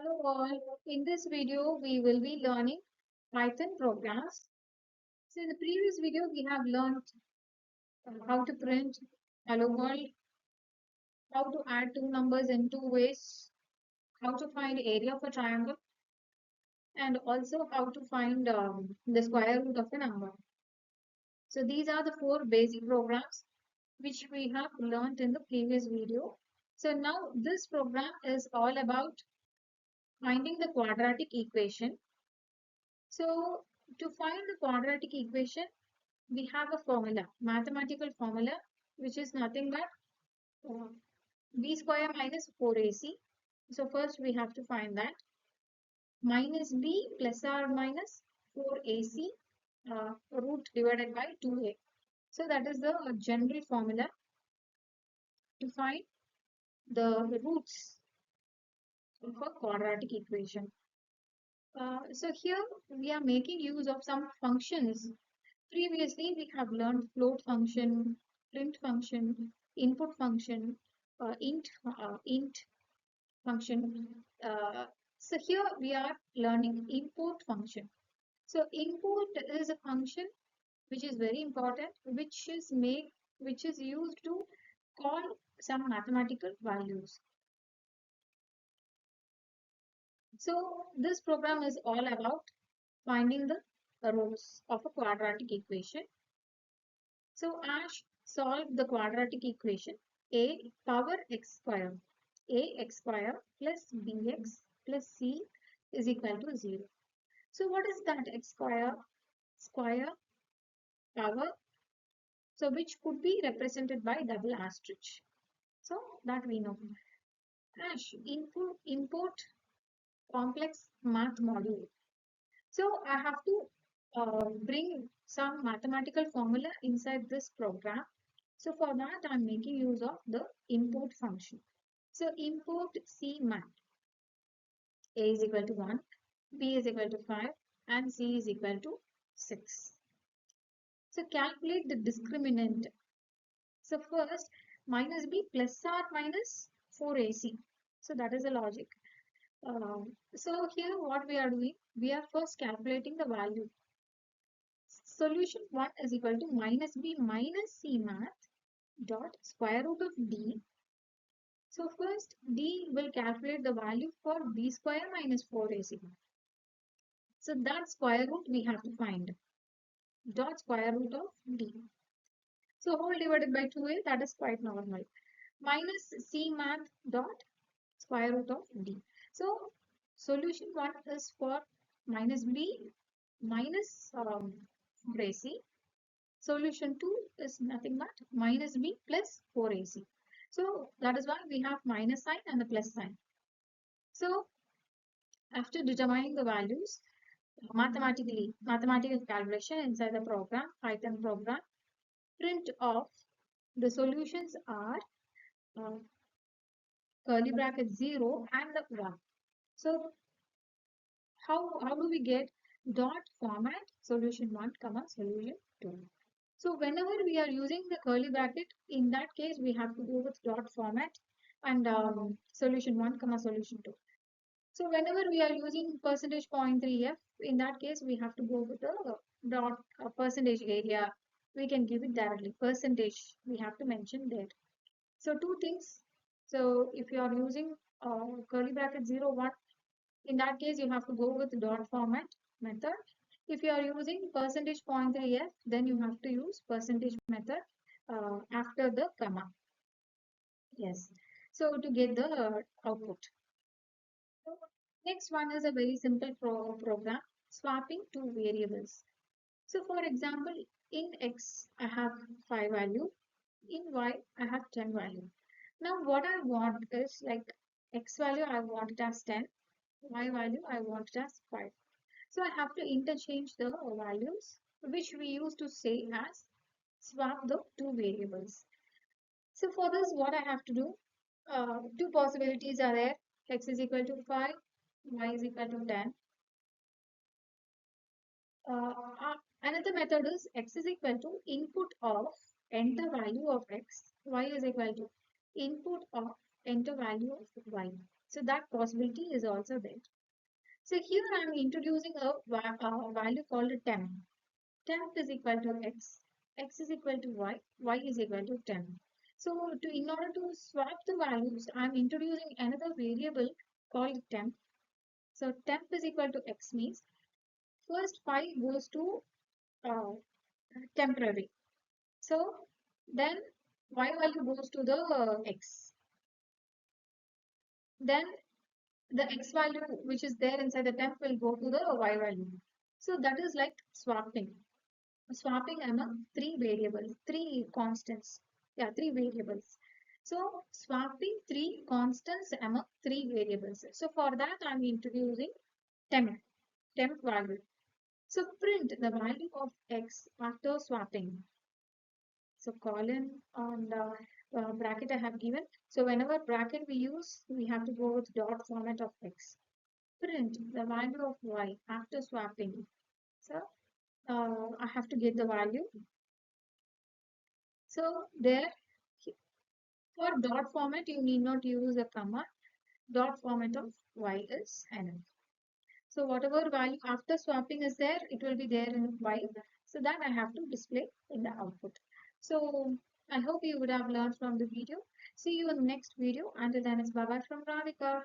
Hello all. In this video, we will be learning Python programs. So in the previous video, we have learned how to print hello world, how to add two numbers in two ways, how to find area of a triangle, and also how to find the square root of a number. So these are the four basic programs which we have learned in the previous video. So now this program is all about finding the quadratic equation. So to find the quadratic equation, we have a formula, mathematical formula, which is nothing but uh, b square minus 4ac. So first we have to find that minus b plus or minus 4ac root divided by 2a. So that is the general formula to find the roots of a quadratic equation. So here we are making use of some functions. Previously, we have learned float function, print function, input function, int function. So here we are learning import function. So import is a function which is very important, which is used to call some mathematical values. So this program is all about finding the rows of a quadratic equation. So Ash solved the quadratic equation a power x square, ax square plus bx plus c is equal to 0. So what is that x square? Square power, so which could be represented by double asterisk. So that we know. Ash import complex math module. So I have to bring some mathematical formula inside this program. So for that, I'm making use of the import function. So import cmath. A is equal to 1, B is equal to 5, and C is equal to 6. So calculate the discriminant. So first, minus B plus or minus 4AC. So that is the logic. So here what we are doing, we are first calculating the value. Solution 1 is equal to minus b minus c math dot square root of d. So first d will calculate the value for b square minus 4ac. So that square root we have to find dot square root of d. So whole divided by 2a, that is quite normal. Minus c math dot square root of d. So solution 1 is for minus b minus 4ac. Solution 2 is nothing but minus b plus 4ac. So that is why we have minus sign and the plus sign. So after determining the values, mathematical calculation inside the program, Python program, print of the solutions are uh, curly bracket 0 and the 1. So how do we get dot format solution 1 comma solution 2? So whenever we are using the curly bracket, in that case, we have to go with dot format and solution 1 comma solution 2. So whenever we are using percentage point 3f, in that case, we have to go with the dot percentage area. We can give it directly. Percentage, we have to mention there. So two things. So if you are using curly bracket 0, 1, in that case, you have to go with dot format method. If you are using percentage point 3f, then you have to use percentage method after the comma. Yes. So to get the output. So next one is a very simple program, swapping two variables. So for example, in x, I have 5 value. In y, I have 10 value. Now what I want is like x value, I want it as 10. Y value, I want it as 5. So I have to interchange the values, which we used to say as swap the two variables. So for this, what I have to do, two possibilities are there. X is equal to 5, y is equal to 10. Another method is x is equal to input of enter value of x, y is equal to input of enter value of y. So that possibility is also there. So here I am introducing a value called temp. Temp is equal to x is equal to y is equal to temp. So in order to swap the values, I am introducing another variable called temp. So temp is equal to x means first phi goes to uh, temporary. So then y value goes to the x. Then the x value which is there inside the temp will go to the y value. So that is like swapping among three variables, three constants. Yeah, three variables. So swapping three constants among three variables. So for that I'm introducing temp value. So print the value of x after swapping. So colon and bracket I have given. So whenever bracket we use, we have to go with dot format of x. Print the value of y after swapping. So I have to get the value. So there for dot format you need not use a comma. Dot format of y is enough. So whatever value after swapping is there, it will be there in y. So that I have to display in the output. So I hope you would have learned from the video. See you in the next video. Until then, it's bye bye from Radhika.